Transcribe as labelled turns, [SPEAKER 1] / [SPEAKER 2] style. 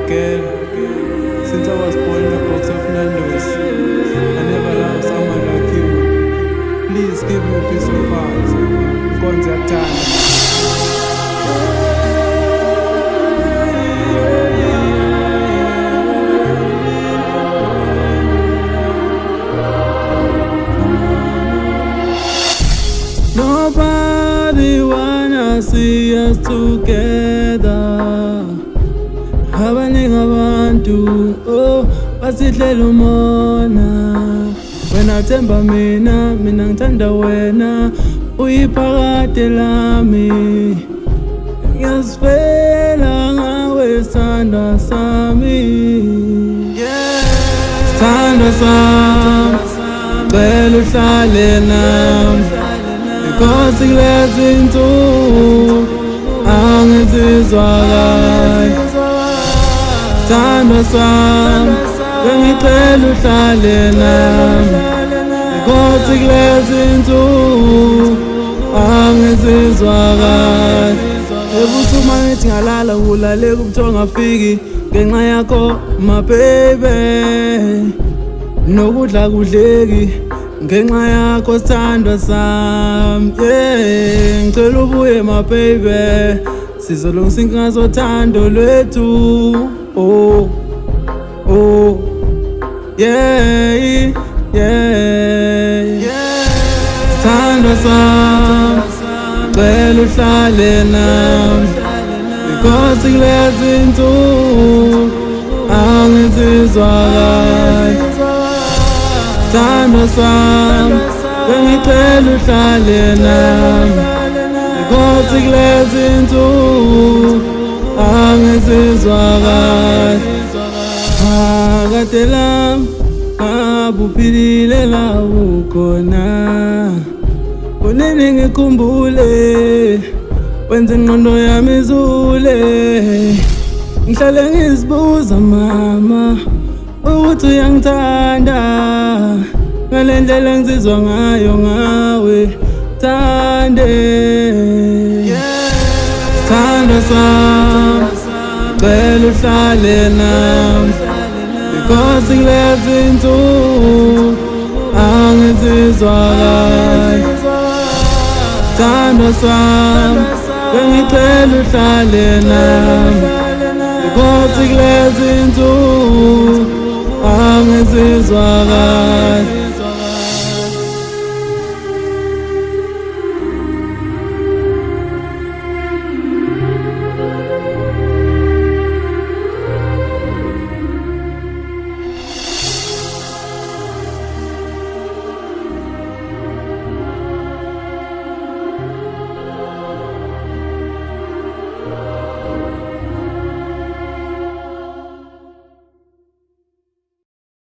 [SPEAKER 1] again. Since I was born in a box of Nando's, I never loved someone like you. Please give me a piece of heart. Konzi yakuthanda. Nobody wanna see us together. Abaningi abantu basidlela umona. Wena themba mina ngithanda wena, uyiphakade lami. Ngiyasifela ngawe sithandwa sami. Sithandwa sami, cela uhlale nami. Because kulezi insuku angizizwa kahle. Sithandwa sami, bengicela uhlale nami. Because kulezi insuku angizizwa kahle. Ebusuku mangithi ngalala ulaleka ubuthongo ngafiki ngenxa yakho my baby. Nokudla kudleki ngenxa yakho sithandwa sami. Ngicela ubuye my baby, sizolungisa inkinga zothando lwethu. Oh sithandwa sami, cela uhlale nami. Because kulezi insuku angizizwa kahle. Sithandwa sami, bengicela uhlale nami. Because kulezi insuku angizizwa kahle. Phakade lami ngabe uphilile la ukhona. Kunini ngikhumbule wenza ingqondo yami izule. Ngihlale ngizibuza mama ukuthi uyangithanda ngale ndlela ngizizwa ngayo ngawe thande. Sithandwa sami, cela uhlale nami. Because kulezi insuku angizizwa kahle. Sithandwa sami, bengicela uhlale nami. Because kulezi insuku angizizwa kahle.